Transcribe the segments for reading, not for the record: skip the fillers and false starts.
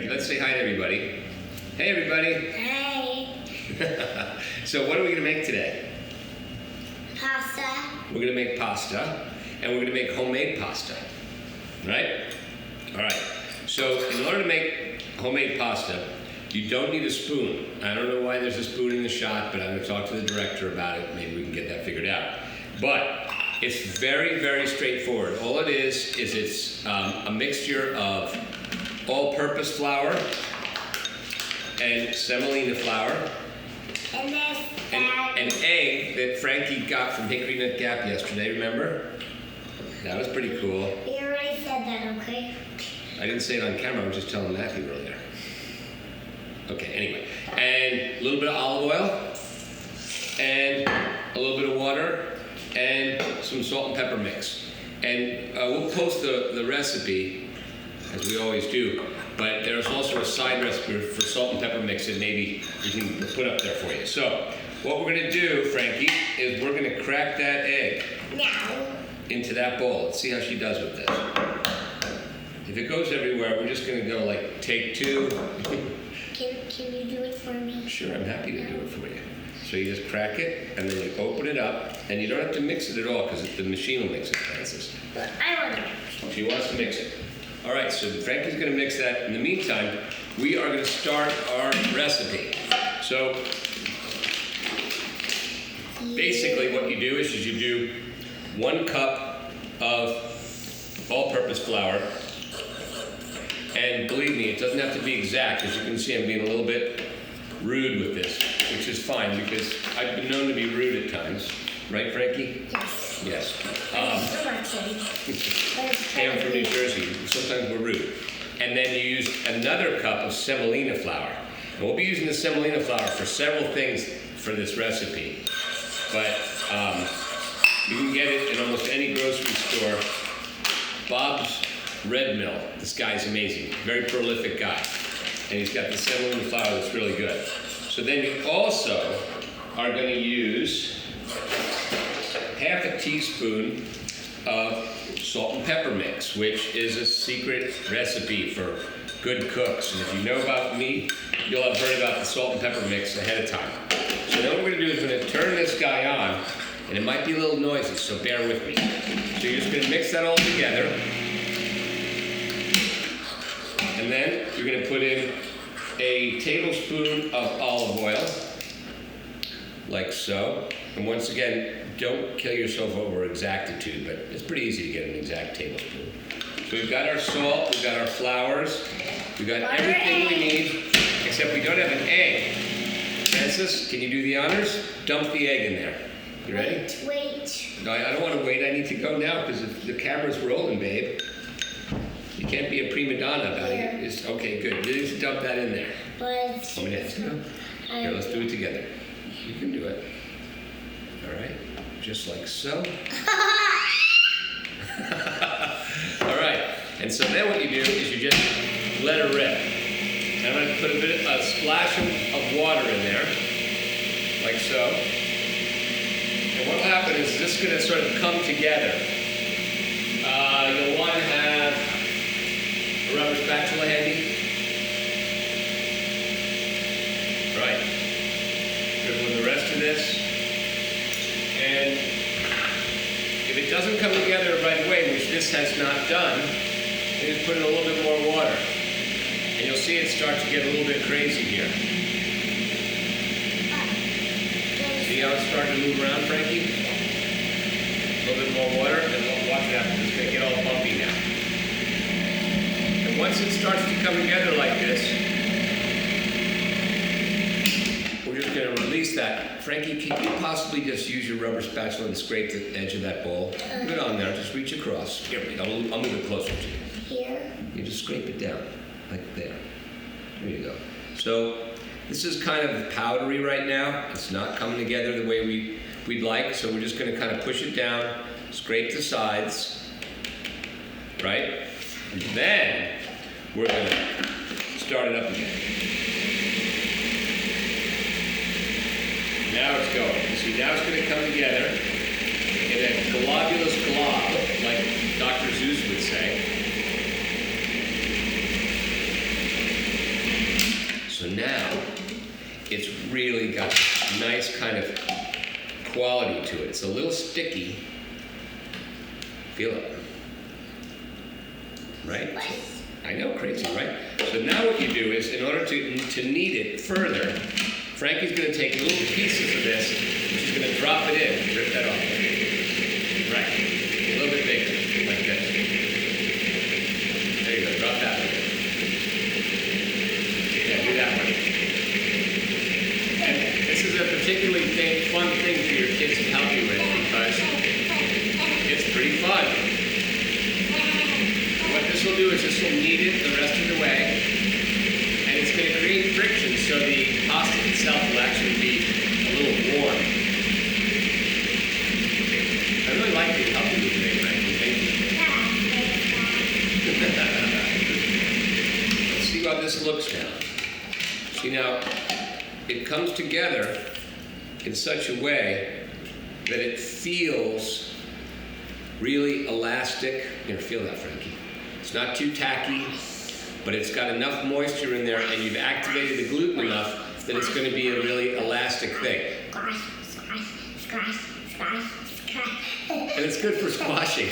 Frankie. Let's say hi to everybody. Hey, everybody. Hey. So what are we going to make today? Pasta. We're going to make pasta, and we're going to make homemade pasta, right? All right. So in order to make homemade pasta, you don't need a spoon. I don't know why there's a spoon in the shot, but I'm going to talk to the director about it. Maybe we can get that figured out. But it's very, very straightforward. All it is it's a mixture of all-purpose flour and semolina flour And this and an egg that Frankie got from Hickory Nut Gap yesterday, remember? That was pretty cool. You already said that, okay? I didn't say it on camera, I was just telling Matthew earlier. Okay, anyway. And a little bit of olive oil, and a little bit of water, and some salt and pepper mix. And we'll post the recipe, as we always do, but there's also a side recipe for salt and pepper mix that maybe we can put up there for you. So, what we're gonna do, Frankie, is we're gonna crack that egg Now. into that bowl. Let's see how she does with this. If it goes everywhere, we're just gonna go like take two. Can you do it for me? Sure, I'm happy to do it for you. So you just crack it, and then you open it up, and you don't have to mix it at all, because the machine will mix it, Francis. But I want to. She wants to mix it. All right, so Frankie's gonna mix that. In the meantime, we are gonna start our recipe. So basically what you do is you do 1 cup of all-purpose flour. And believe me, it doesn't have to be exact. As you can see, I'm being a little bit rude with this, which is fine because I've been known to be rude at times. Right, Frankie? Yes. Yes. So much. Hey, I'm from New Jersey. Sometimes we're rude. And then you use another cup of semolina flour. And we'll be using the semolina flour for several things for this recipe. But you can get it in almost any grocery store. Bob's Red Mill. This guy's amazing. Very prolific guy. And he's got the semolina flour that's really good. So then you also are going to use half a teaspoon of salt and pepper mix, which is a secret recipe for good cooks. And if you know about me, you'll have heard about the salt and pepper mix ahead of time. So then what we're going to do is we're going to turn this guy on, and it might be a little noisy, so bear with me. So you're just going to mix that all together. And then you're going to put in a tablespoon of olive oil, like so. And once again, don't kill yourself over exactitude, but it's pretty easy to get an exact tablespoon. So we've got our salt, we've got our flours, we've got everything we need, except we don't have an egg. Francis, can you do the honors? Dump the egg in there. You ready? Wait. No, I don't want to wait. I need to go now because the camera's rolling, babe. You can't be a prima donna about it. Okay, good. You just dump that in there. But. Want me to ask you? Here, let's do it together. You can do it. All right. Just like so. All right. And so then what you do is you just let her rip. And I'm going to put a splash of water in there, like so. And what will happen is this is going to sort of come together. You'll want to have a rubber spatula handy. Right. Good with the rest of this. And if it doesn't come together right away, which this has not done, then just put in a little bit more water. And you'll see it start to get a little bit crazy here. See how it's starting to move around, Frankie? A little bit more water, and we'll watch it happen. It's going to get all bumpy now. And once it starts to come together like this, we're just going to release that. Frankie, can you possibly just use your rubber spatula and scrape the edge of that bowl? Put it on there, just reach across. Here, I'll move it closer to you. Here? You just scrape it down, like there. There you go. So this is kind of powdery right now. It's not coming together the way we'd like, so we're just going to kind of push it down, scrape the sides, right? And then we're going to start it up again. Now it's going. See, now it's going to come together in a globulous glob, like Dr. Zeus would say. really got a nice kind of quality to it. It's a little sticky. Feel it. Right? I know, crazy, right? So now what you do is, in order to knead it further, Frankie's going to take little pieces of this, and she's going to drop it in. Rip that off. Right. A little bit bigger, like this. There you go. Drop that one. Yeah, do that one. And this is a particularly fun thing for your kids to help you with because it's pretty fun. What this will do is this will knead it the rest of the way, and it's going to create friction so the pasta itself will actually be a little warm. I really like to help you today, Frankie. Thank you. Let's see how this looks now. See now, it comes together in such a way that it feels really elastic. Here, feel that, Frankie. It's not too tacky, but it's got enough moisture in there, and you've activated the gluten enough that it's going to be a really elastic thing. And it's good for squashing.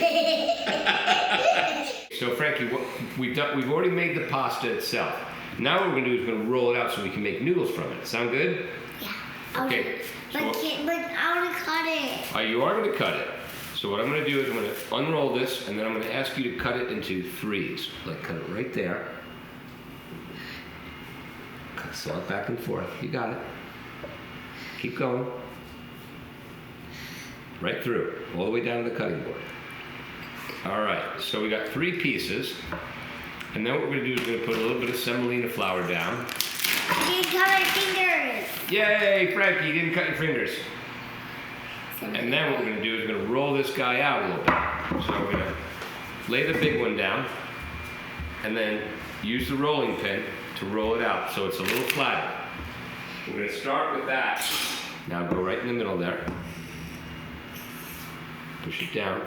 So, Frankie, we've already made the pasta itself. Now what we're going to do is we're going to roll it out so we can make noodles from it. Sound good? Yeah. Okay. But I want to cut it. Oh, you are going to cut it. So what I'm going to do is I'm going to unroll this, and then I'm going to ask you to cut it into threes. Like, cut it right there. Saw it back and forth. You got it. Keep going. Right through, all the way down to the cutting board. All right, so we got 3 pieces. And then what we're going to do is we're going to put a little bit of semolina flour down. I didn't cut my fingers. Yay, Frankie, you didn't cut your fingers. And then what we're going to do is we're going to roll this guy out a little bit. So we're going to lay the big one down and then use the rolling pin to roll it out so it's a little flatter. We're going to start with that. Now go right in the middle there. Push it down.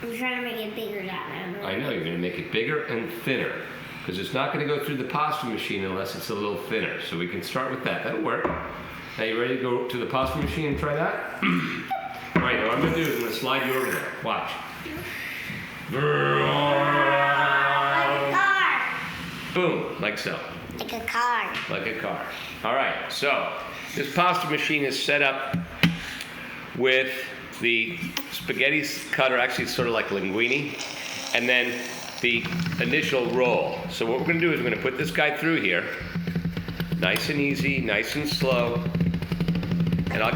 I'm trying to make it bigger down. I know, you're going to make it bigger and thinner because it's not going to go through the pasta machine unless it's a little thinner. So we can start with that. That'll work. Now you ready to go to the pasta machine and try that? All right, what I'm going to do is I'm going to slide you over there. Watch. Like a car. Boom, like so. Like a car. Like a car. All right, so this pasta machine is set up with the spaghetti cutter, actually it's sort of like linguine, and then the initial roll. So what we're going to do is we're going to put this guy through here, nice and easy, nice and slow. And I'll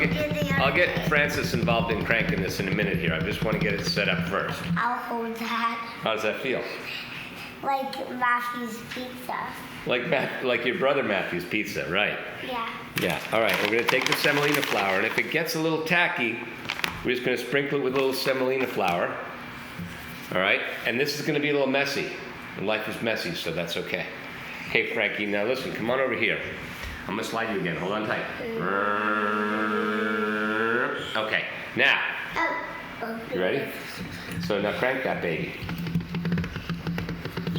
get Francis involved in cranking this in a minute here. I just want to get it set up first. I'll hold that. How does that feel? Like Matthew's pizza. Like your brother Matthew's pizza, right? Yeah. Yeah. All right, we're going to take the semolina flour, and if it gets a little tacky, we're just going to sprinkle it with a little semolina flour. All right? And this is going to be a little messy. And life is messy, so that's okay. Hey, Frankie, now listen, come on over here. I'm going to slide you again. Hold on tight. Okay, now. You ready? So now crank that baby.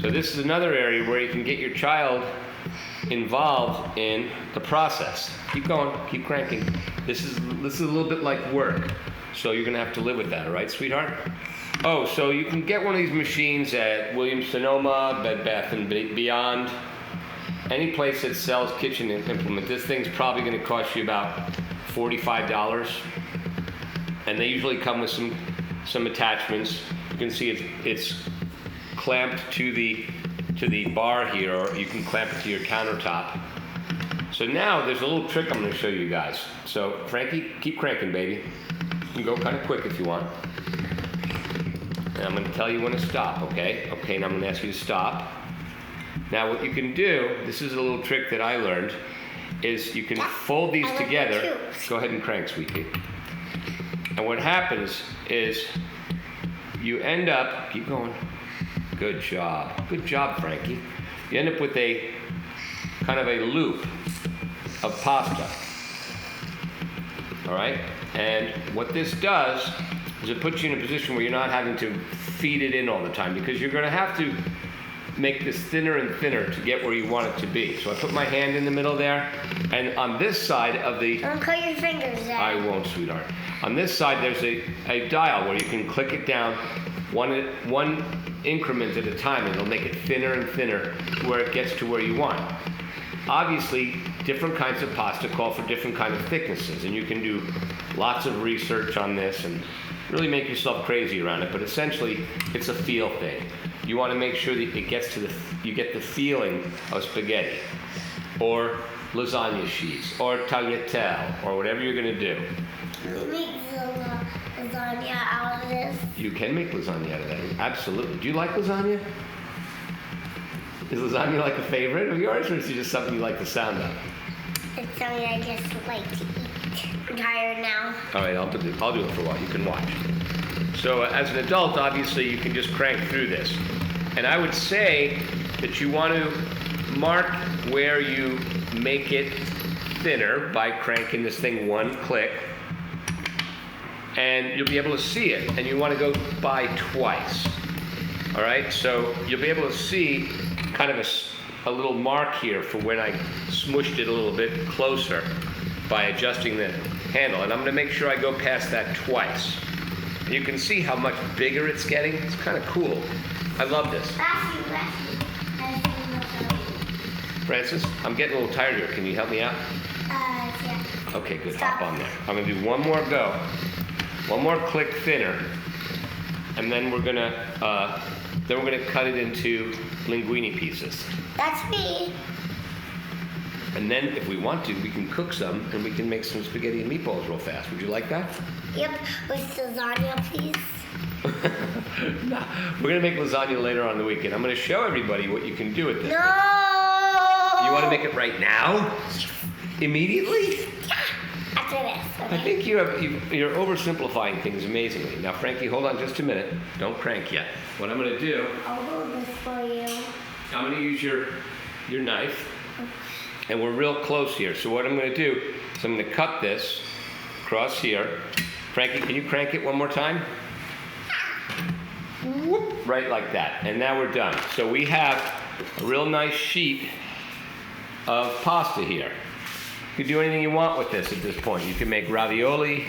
So this is another area where you can get your child involved in the process. Keep going, keep cranking. This is a little bit like work. So you're going to have to live with that, all right, sweetheart? Oh, so you can get one of these machines at Williams-Sonoma, Bed Bath & Beyond, any place that sells kitchen implement. This thing's probably going to cost you about $45. And they usually come with some attachments. You can see it's clamped to the bar here, or you can clamp it to your countertop. So now there's a little trick I'm going to show you guys. So Frankie, keep cranking, baby. You can go kind of quick if you want. And I'm going to tell you when to stop, okay? Okay, now I'm going to ask you to stop. Now what you can do, this is a little trick that I learned, is you can fold these together. Go ahead and crank, sweetie. And what happens is you end up, keep going. Good job. Good job, Frankie. You end up with a kind of a loop of pasta. All right? And what this does is it puts you in a position where you're not having to feed it in all the time, because you're going to have to make this thinner and thinner to get where you want it to be. So I put my hand in the middle there, and on this side of the... Don't cut your fingers there. I won't, sweetheart. On this side, there's a dial where you can click it down one increment at a time, and it'll make it thinner and thinner to where it gets to where you want. Obviously, different kinds of pasta call for different kind of thicknesses, and you can do lots of research on this and really make yourself crazy around it, but essentially, it's a feel thing. You want to make sure that it gets to you get the feeling of spaghetti, or lasagna sheets, or tagliatelle, or whatever you're going to do. Can we make lasagna out of this? You can make lasagna out of that, absolutely. Do you like lasagna? Is lasagna like a favorite of yours, or is it just something you like the sound of? It's something I just like to eat. I'm tired now. All right, I'll do it for a while. You can watch. So as an adult, obviously, you can just crank through this. And I would say that you want to mark where you make it thinner by cranking this thing one click. And you'll be able to see it. And you want to go by twice. All right, so you'll be able to see kind of a little mark here for when I smushed it a little bit closer by adjusting the handle. And I'm going to make sure I go past that twice. And you can see how much bigger it's getting. It's kind of cool. I love this. Francis, I'm getting a little tired here. Can you help me out? Yeah. Okay, good. Stop. Hop on there. I'm going to do one more go. One more click thinner. And then we're going to cut it into linguine pieces. That's me. And then, if we want to, we can cook some, and we can make some spaghetti and meatballs real fast. Would you like that? Yep, with lasagna, please. No, we're going to make lasagna later on in the weekend. I'm going to show everybody what you can do with this. No! You want to make it right now? Immediately? Yeah, after this. Okay. I think you're oversimplifying things amazingly. Now, Frankie, hold on just a minute. Don't crank yet. What I'm going to do, I'll hold this for you. I'm going to use your knife. And we're real close here. So what I'm going to do is I'm going to cut this across here. Frankie, can you crank it one more time? Whoop, right like that. And now we're done. So we have a real nice sheet of pasta here. You can do anything you want with this at this point. You can make ravioli.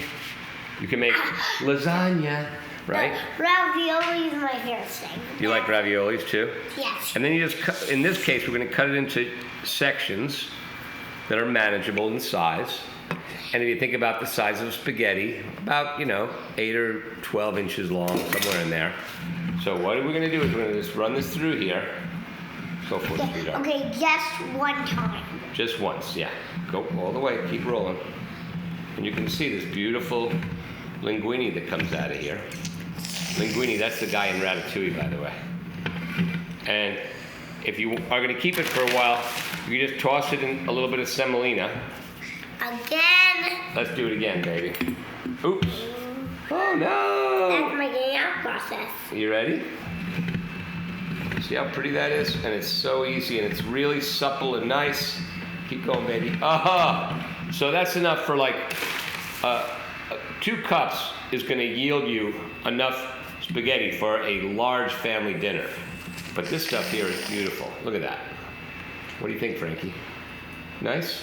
You can make lasagna, right? Ravioli is my favorite thing. You like raviolis too? Yes. And then you just cut, in this case, we're going to cut it into sections that are manageable in size. And if you think about the size of spaghetti, about, 8 or 12 inches long, somewhere in there. So what we're going to do is we're going to just run this through here. Go for it, sweetheart. Okay, just one time. Just once, yeah. Go all the way, keep rolling. And you can see this beautiful linguine that comes out of here. Linguine, that's the guy in Ratatouille, by the way. And if you are going to keep it for a while, you can just toss it in a little bit of semolina. Again. Let's do it again, baby. Oops. Oh, That's no. my getting out process. You ready? See how pretty that is? And it's so easy, and it's really supple and nice. Keep going, baby. Aha! So that's enough for 2 cups is going to yield you enough spaghetti for a large family dinner. But this stuff here is beautiful. Look at that. What do you think, Frankie? Nice?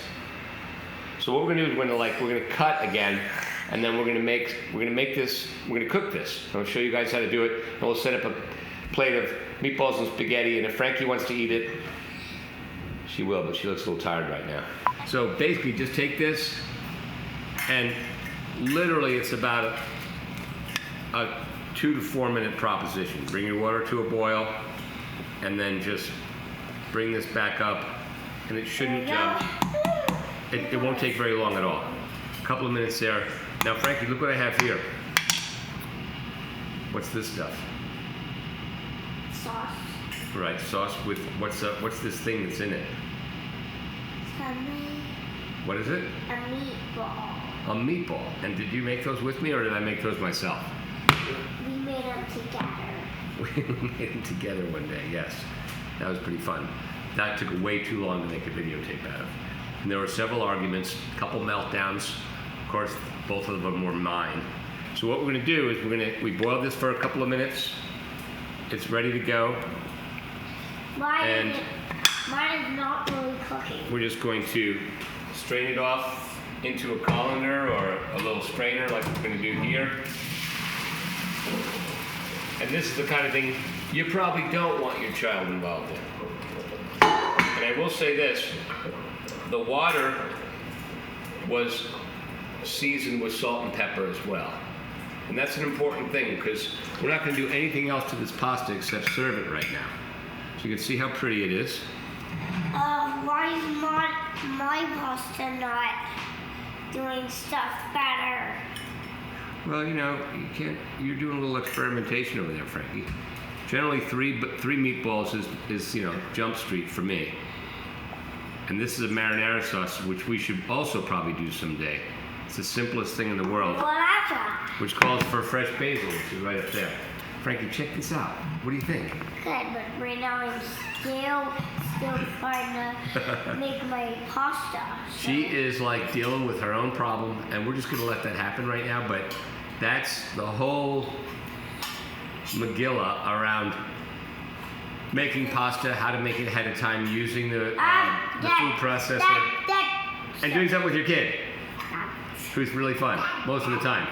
So what we're going to do is we're going to cut again, and then we're going to cook this. I'll show you guys how to do it, and we'll set up a plate of meatballs and spaghetti, and if Frankie wants to eat it, she will, but she looks a little tired right now. So basically, just take this, and literally it's about a 2 to 4 minute proposition. Bring your water to a boil, and then just bring this back up, and it shouldn't, it won't take very long at all. A couple of minutes there. Now, Frankie, look what I have here. What's this stuff? Sauce. Right, sauce with, what's this thing that's in it? What is it? A meatball. A meatball. And did you make those with me, or did I make those myself? We made them together. We made them together one day, yes. That was pretty fun. That took way too long to make a videotape out of. And there were several arguments, a couple meltdowns. Of course, both of them were mine. So what we're going to do is we boiled this for a couple of minutes. It's ready to go. Mine is not really cooking. We're just going to strain it off into a colander or a little strainer like we're going to do here. And this is the kind of thing you probably don't want your child involved in. And I will say this, the water was seasoned with salt and pepper as well. And that's an important thing because we're not going to do anything else to this pasta except serve it right now. So you can see how pretty it is. Why is my pasta not doing stuff better? Well, you know, you're doing a little experimentation over there, Frankie. Generally, three meatballs is Jump Street for me. And this is a marinara sauce, which we should also probably do someday. It's the simplest thing in the world. Well, that's right. Which calls for fresh basil, which is right up there. Frankie, check this out. What do you think? Good, but right now I'm still trying to make my pasta. So. She is like dealing with her own problem, and we're just gonna let that happen right now, but that's the whole Megillah around making pasta, how to make it ahead of time, using the food processor, and doing something with your kid, who's really fun most of the time.